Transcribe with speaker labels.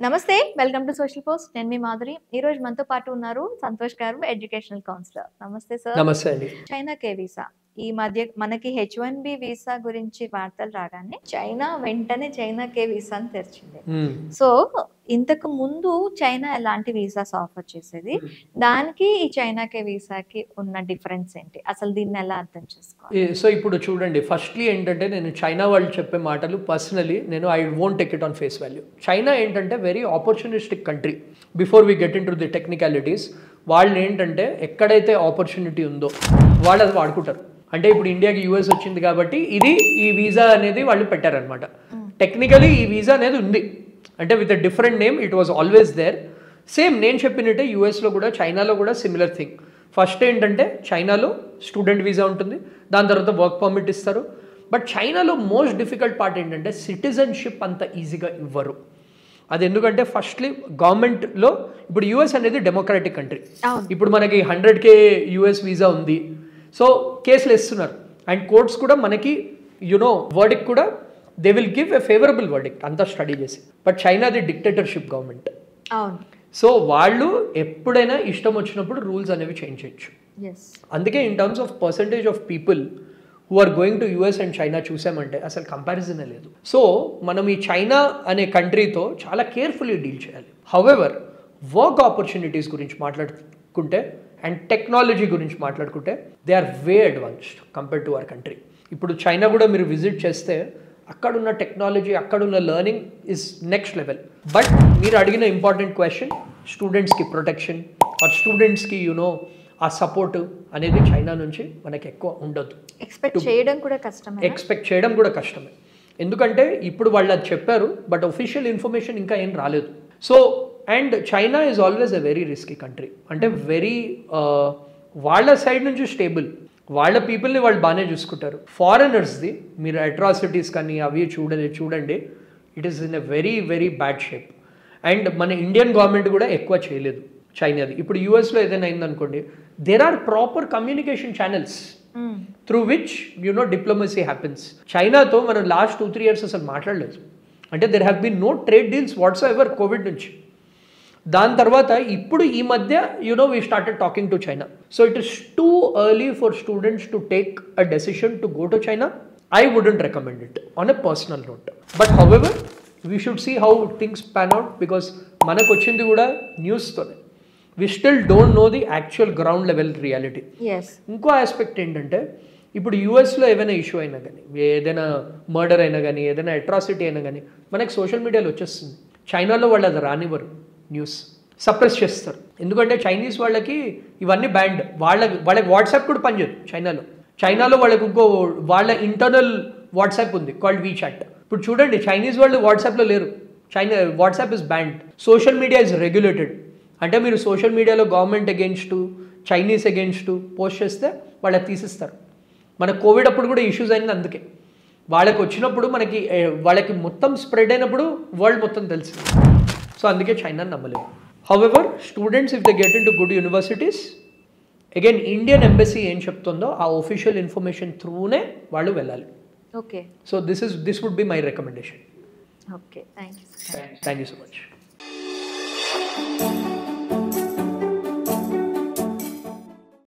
Speaker 1: నమస్తే, welcome to social post. నేను మీ మాధురి. ఈ రోజు మనతో పాటు ఉన్నారు సంతోష్ గారు, ఎడ్యుకేషనల్ కౌన్సిలర్. నమస్తే సార్.
Speaker 2: నమస్తే అండి.
Speaker 1: చైనాకే వీసా, ఈ మధ్య మనకి H1B వీసా గురించి వార్తలు రాగానే చైనా వెంటనే చైనాకే వీసాని తెరిచింది. సో ఇంతకు ముందు చైనా ఎలాంటి వీసాస్ ఆఫర్ చేసేది, దానికి ఈ చైనాకే వీసాకి ఉన్న డిఫరెన్స్ ఏంటి, అసలు దీన్ని ఎలా అర్థం చేసుకోవాలి?
Speaker 2: సో ఇప్పుడు చూడండి, ఫస్ట్లీ ఏంటంటే నేను చైనా వాళ్ళు చెప్పే మాటలు పర్సనలీ నేను I won't take it on face value. China ఏంటంటే very opportunistic country. Before we get into the technicalities, వాళ్ళు ఏంటంటే ఎక్కడైతే ఆపర్చునిటీ ఉందో వాళ్ళు అది వాడుకుంటారు. అంటే ఇప్పుడు ఇండియాకి యూఎస్ వచ్చింది కాబట్టి ఈ వీసా అనేది వాళ్ళు పెట్టారనమాట. టెక్నికలీ ఈ వీసా అనేది ఉంది, అంటే with a different name. It was always there. Same నేను చెప్పినట్టే యూఎస్లో కూడా చైనాలో కూడా సిమిలర్ థింగ్. ఫస్ట్ ఏంటంటే చైనాలో స్టూడెంట్ వీసా ఉంటుంది, దాని తర్వాత వర్క్ పర్మిట్ ఇస్తారు. బట్ చైనాలో మోస్ట్ డిఫికల్ట్ పార్ట్ ఏంటంటే సిటిజన్షిప్ అంత ఈజీగా ఇవ్వరు. అది ఎందుకంటే ఫస్ట్లీ గవర్నమెంట్లో ఇప్పుడు యూఎస్ అనేది డెమోక్రాటిక్ కంట్రీ. ఇప్పుడు మనకి 100K యూఎస్ వీసా ఉంది. సో కేసులు వేస్తున్నారు అండ్ కోర్ట్స్ కూడా మనకి వర్డిక్ట్ కూడా they will give a favourable verdict అంతా స్టడీ చేసి. బట్ చైనాది డిక్టేటర్షిప్ గవర్నమెంట్. సో వాళ్ళు ఎప్పుడైనా ఇష్టం వచ్చినప్పుడు రూల్స్ అనేవి చేంజ్ చేయొచ్చు. అందుకే in terms of percentage of people who are going to US and China చూసామంటే అసలు కంపారిజనే లేదు. సో మనం ఈ చైనా అనే కంట్రీతో చాలా కేర్ఫుల్లీ డీల్ చేయాలి. హౌఎవర్ వర్క్ ఆపర్చునిటీస్ గురించి మాట్లాడుకుంటే అండ్ టెక్నాలజీ గురించి మాట్లాడుకుంటే they are way advanced compare to our country. ఇప్పుడు చైనా కూడా మీరు విజిట్ చేస్తే అక్కడున్న టెక్నాలజీ, అక్కడున్న learning is next level. But మీరు అడిగిన ఇంపార్టెంట్ క్వశ్చన్, స్టూడెంట్స్కి ప్రొటెక్షన్ ఆర్ స్టూడెంట్స్కి ఆ సపోర్ట్ అనేది చైనా నుంచి మనకి ఎక్కువ ఉండదు.
Speaker 1: ఎక్స్పెక్ట్ చేయడం కూడా కష్టమే. ఎందుకంటే ఇప్పుడు వాళ్ళు అది చెప్పారు, బట్ ఒఫీషియల్ ఇన్ఫర్మేషన్ ఇంకా ఏం రాలేదు. So and China is always a very risky country. అంటే వెరీ వాళ్ళ సైడ్ నుంచి స్టేబుల్, వాళ్ళ పీపుల్ని వాళ్ళు బాగానే చూసుకుంటారు. ఫారినర్స్ది మీరు అట్రాసిటీస్ కానీ అవి చూడండి, it is in a very very bad shape. And మన ఇండియన్ గవర్నమెంట్ కూడా ఎక్కువ చేయలేదు చైనాది. ఇప్పుడు యూఎస్లో ఏదైనా అయిందనుకోండి, there are proper communication channels through which diplomacy happens. చైనాతో మనం లాస్ట్ 2-3 years అసలు మాట్లాడలేదు. అంటే there have been no trade deals whatsoever covid నుంచి. దాని తర్వాత ఇప్పుడు ఈ మధ్య we started talking to China. So it is too early for students to take a decision to go to China. I wouldn't recommend it on a personal note. But however we should see how things pan out, because మనకు వచ్చింది కూడా న్యూస్తోనే. We still don't know the actual ground level reality. ఇంకో aspect ఏంటంటే ఇప్పుడు యూఎస్లో ఏదైనా issue అయినా కానీ, ఏదైనా మర్డర్ అయినా కానీ, ఏదైనా అట్రాసిటీ అయినా కానీ మనకి సోషల్ మీడియాలో వచ్చేస్తుంది. చైనాలో వాళ్ళు అది రానివ్వరు, న్యూస్ సప్రెస్ చేస్తారు. ఎందుకంటే చైనీస్ వాళ్ళకి ఇవన్నీ బ్యాండ్. వాళ్ళకి వాట్సాప్ కూడా పనిచేయదు చైనాలో వాళ్ళకి వాళ్ళ ఇంటర్నల్ వాట్సాప్ ఉంది కాల్డ్ వీచాట్. ఇప్పుడు చూడండి, చైనీస్ వాళ్ళు వాట్సాప్లో లేరు. WhatsApp is band. Social media is regulated. అంటే మీరు సోషల్ మీడియాలో government against, Chinese against post చేస్తే వాళ్ళకి తీసిస్తారు. మన కోవిడ్ అప్పుడు కూడా ఇష్యూస్ అయింది అందుకే. వాళ్ళకి వచ్చినప్పుడు వాళ్ళకి మొత్తం స్ప్రెడ్ అయినప్పుడు వరల్డ్ మొత్తం తెలిసింది. సో అందుకే చైనాని నమ్మలేము. However students if they get into good universities, again Indian embassy ఏం చెప్తుందో ఆ ఒఫీషియల్ ఇన్ఫర్మేషన్ త్రూనే వాళ్ళు వెళ్ళాలి. Okay.
Speaker 2: So this would be my recommendation.
Speaker 1: Okay, thank you
Speaker 2: so much.